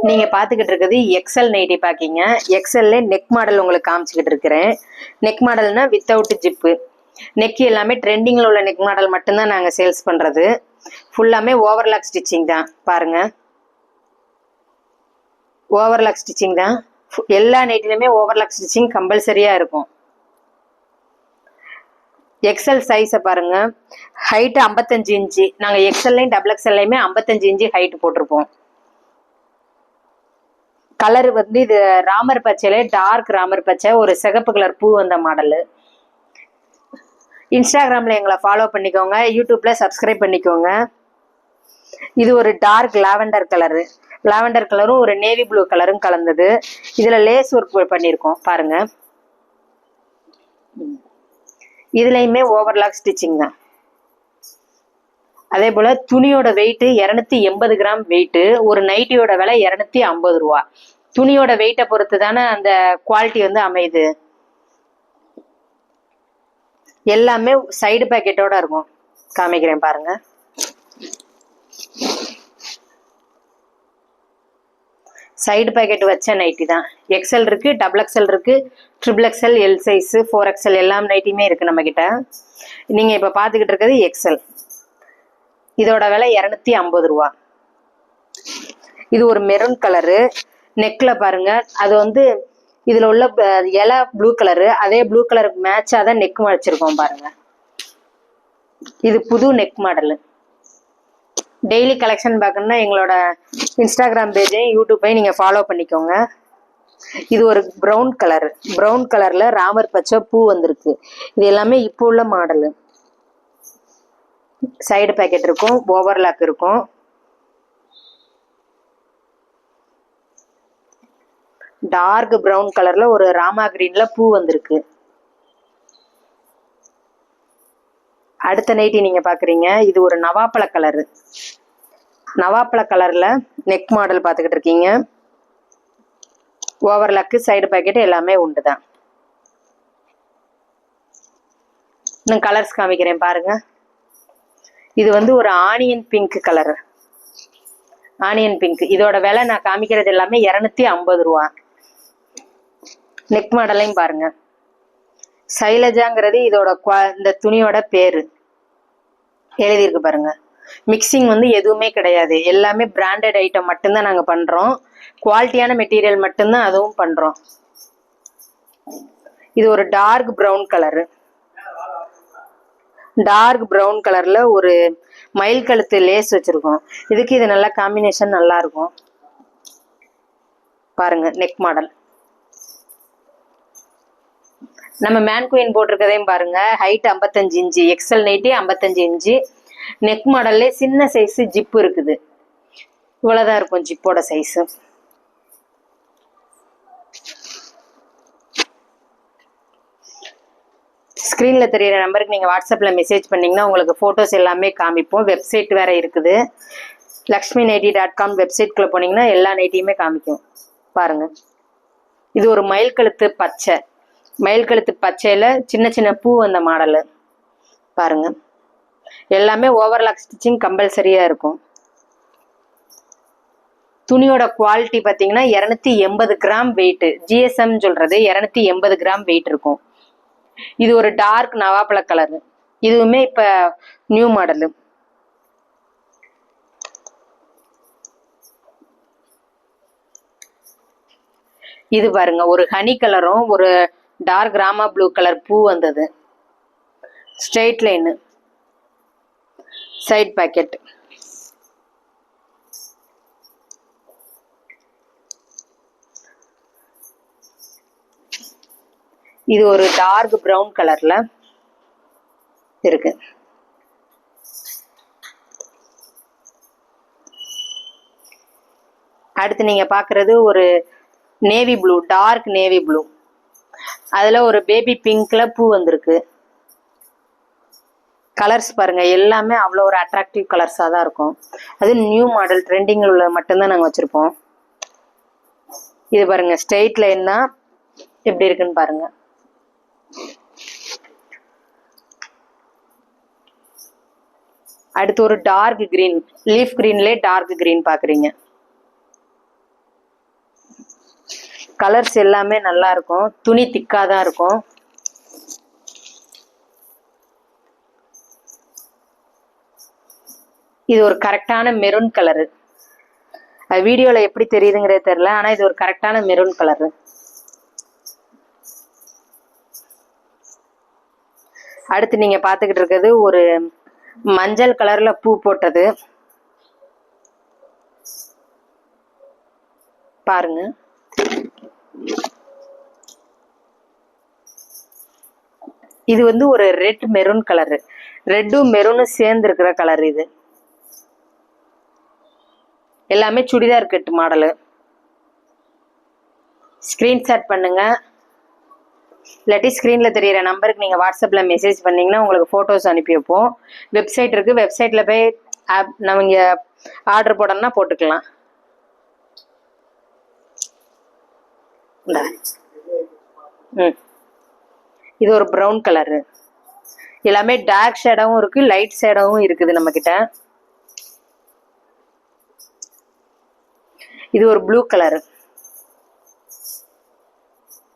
நீங்க பாத்துக்கிட்டு இருக்கிறது எக்ஸல் நைட்டி பாக்கீங்க. எக்ஸல்ல நெக் மாடல் உங்களுக்கு காமிச்சுக்கிட்டு இருக்கிறேன். நெக் மாடல்னா வித்தவுட் ஜிப்பு. நெக் எல்லாமே ட்ரெண்டிங்ல உள்ள நெக் மாடல் மட்டும்தான் நாங்க சேல்ஸ் பண்றது. ஃபுல்லாமே ஓவர்லாக் ஸ்டிச்சிங் தான் பாருங்க. ஓவர்லாக் ஸ்டிச்சிங் தான். எல்லா நைட்டிலுமே ஓவர்லாக் ஸ்டிச்சிங் கம்பல்சரியா இருக்கும். எக்ஸல் சைஸை பாருங்க. Height 55 inch. நாங்க எக்ஸல்லையும் டபுள் எக்ஸல்லையுமே 55 இன்ச்சு ஹைட் போட்டிருப்போம். கலர் வந்து இது ராமர் பச்சையில டார்க் ராமர் பச்சை, ஒரு சிகப்பு கலர் பூ வந்த மாடலு. இன்ஸ்டாகிராம்ல எங்களை ஃபாலோ பண்ணிக்கோங்க, யூடியூப்ல சப்ஸ்கிரைப் பண்ணிக்கோங்க. இது ஒரு டார்க் லாவெண்டர் கலரு. லாவெண்டர் கலரும் ஒரு நேவி ப்ளூ கலரும் கலந்தது. இதுல லேஸ் ஒர்க் பண்ணியிருக்கோம் பாருங்க. இதுலயுமே ஓவர்லாக் ஸ்டிச்சிங் தான். அதே போல துணியோட வெயிட் 280 கிராம் வெயிட். ஒரு நைட்டியோட விலை 250 ரூபா. துணியோட வெயிட்டை பொறுத்து தானே அந்த குவாலிட்டி வந்து அமையுது. எல்லாமே சைடு பாக்கெட்டோட இருக்கும். காமிக்கிறேன் பாருங்க. சைடு பாக்கெட் வச்ச நைட்டி தான். எக்ஸல் இருக்கு, டபுள் எக்ஸல் இருக்கு, triple XL, L size, 4XL எல்லாம் நைட்டியுமே இருக்கு நம்ம கிட்ட. நீங்க இப்ப பாத்துக்கிட்டு இருக்கிறது எக்ஸல். இதோட விலை 250 ரூபா. இது ஒரு மெரூன் கலரு. நெக்ல பாருங்க, அது வந்து இதுல உள்ள இலை ப்ளூ கலரு. அதே ப்ளூ கலருக்கு மேட்சா தான் நெக் வச்சிருக்கோம் பாருங்க. இது புது நெக் மாடலு. டெய்லி கலெக்ஷன் பார்க்கணும்னா எங்களோட இன்ஸ்டாகிராம் பேஜையும் யூடியூப்பையும் நீங்க ஃபாலோ பண்ணிக்கோங்க. இது ஒரு ப்ரௌன் கலரு. ப்ரௌன் கலர்ல ராமர் பச்சை பூ வந்திருக்கு. இது எல்லாமே இப்போ உள்ள மாடலு. சைடு பாக்கெட் இருக்கும், ஓவர்லாக் இருக்கும். டார்க் ப்ரௌன் கலர்ல ஒரு ராமா கிரீன்ல பூ வந்திருக்கு. அடுத்த நைட்டி நீங்க பாக்குறீங்க. இது ஒரு நவாப்பழ கலரு. நவாப்பழ கலர்ல நெக் மாடல் பாத்துக்கிட்டு இருக்கீங்க. ஓவர்லாக்கு, சைடு பாக்கெட் எல்லாமே உண்டுதான். இன்னும் கலர்ஸ் காமிக்கிறேன் பாருங்க. இது வந்து ஒரு onion pink colour. Onion pink. இதோட விலை நான் காமிக்கிறது எல்லாமே 250 ரூபா. நெக் மாடலையும் பாருங்க. சைலஜாங்கிறது இதோட இந்த துணியோட பேரு எழுதியிருக்கு பாருங்க. மிக்சிங் வந்து எதுவுமே கிடையாது. எல்லாமே பிராண்டட் ஐட்டம் மட்டும்தான் நாங்க பண்றோம். குவாலிட்டியான மெட்டீரியல் மட்டும்தான் அதுவும் பண்றோம். இது ஒரு dark brown colour. Dark brown கலர்ல ஒரு மயில் கழுத்து லேஸ் வச்சிருக்கோம். இதுக்கு இது நல்ல காம்பினேஷன் நல்லா இருக்கும் பாருங்க. நெக் மாடல் நம்ம மேன் குயின் போட்டிருக்கதையும் பாருங்க. Height 55 inch. XL nighty 55 inch. Neck மாடல்ல சின்ன சைஸ் ஜிப் இருக்குது. இவ்வளவுதான் இருக்கும் ஜிப்போட சைஸ். ஸ்கிரீன்ல தெரியுற நம்பருக்கு நீங்க வாட்ஸ்அப்ல மெசேஜ் பண்ணீங்கன்னா உங்களுக்கு போட்டோஸ் எல்லாமே காமிப்போம். வெப்சைட் வேற இருக்குது. lakshminity.com வெப்சைட்குள்ள போனீங்கன்னா எல்லா நைட்டியுமே காமிக்கும் பாருங்க. இது ஒரு மயில் கழுத்து பச்சை. மயில் கழுத்து பச்சையில சின்ன சின்ன பூ வந்த மாடலு பாருங்க. எல்லாமே ஓவர்லாக் ஸ்டிச்சிங் கம்பல்சரியா இருக்கும். துணியோட குவாலிட்டி பாத்தீங்கன்னா 280 கிராம் வெயிட். ஜிஎஸ்எம் சொல்றது 280 கிராம் வெயிட் இருக்கும். இது ஒரு டார்க் நவாப்பழ கலரு. இதுவுமே இப்ப நியூ மாடலு. இது பாருங்க, ஒரு ஹனி கலரும் ஒரு டார்க் ராமா ப்ளூ கலர் பூ வந்தது. Straight line, side pocket. இது ஒரு டார்க் ப்ரௌன் கலர்ல இருக்கு. அடுத்து நீங்க பாக்குறது ஒரு navy blue, dark navy blue. அதுல ஒரு பேபி பிங்க்ல பூ வந்திருக்கு. கலர்ஸ் பாருங்க, எல்லாமே அவ்வளோ ஒரு அட்ராக்டிவ் கலர்ஸா தான் இருக்கும். அது நியூ மாடல் ட்ரெண்டிங்ல உள்ள மட்டும்தான் நாங்க வச்சிருப்போம். இது பாருங்க, ஸ்ட்ரெயிட் லைன் தான் எப்படி இருக்குன்னு பாருங்க. அடுத்து ஒரு டார்க் கிரீன், லீஃப் கிரீன்லயே டார்க் கிரீன் பாக்குறீங்க. கலர்ஸ் எல்லாமே நல்லா இருக்கும். துணி திக்காக தான் இருக்கும். இது ஒரு கரெக்டான மெரூன் கலரு. அது வீடியோவில் எப்படி தெரியுதுங்கிறது தெரியல, ஆனால் இது ஒரு கரெக்டான மெரூன் கலரு. அடுத்து நீங்கள் பார்த்துக்கிட்டு இருக்கிறது ஒரு மஞ்சள் கலரில் பூ போட்டது பாருங்க. இது வந்து ஒரு ரெட் மெரூன் கலரு. ரெட்டும் மெரூனும் சேர்ந்து இருக்கிற கலர். இது எல்லாமே சுடிதார் கட்டு மாடலு. ஸ்க்ரீன்ஷாட் பண்ணுங்க, இல்லாட்டி ஸ்க்ரீனில் தெரியிற நம்பருக்கு நீங்கள் வாட்ஸ்அப்பில் மெசேஜ் பண்ணிங்கன்னா உங்களுக்கு ஃபோட்டோஸ் அனுப்பி வைப்போம். வெப்சைட் இருக்குது, வெப்சைட்டில் போய் நம்ம இங்கே ஆர்டர் போடணும்னா போட்டுக்கலாம். இது ஒரு ப்ரௌன் கலரு. எல்லாமே டார்க் ஷேடாகவும் இருக்கு, லைட் ஷேடாகவும் இருக்குது நம்ம கிட்ட. இது ஒரு ப்ளூ கலரு.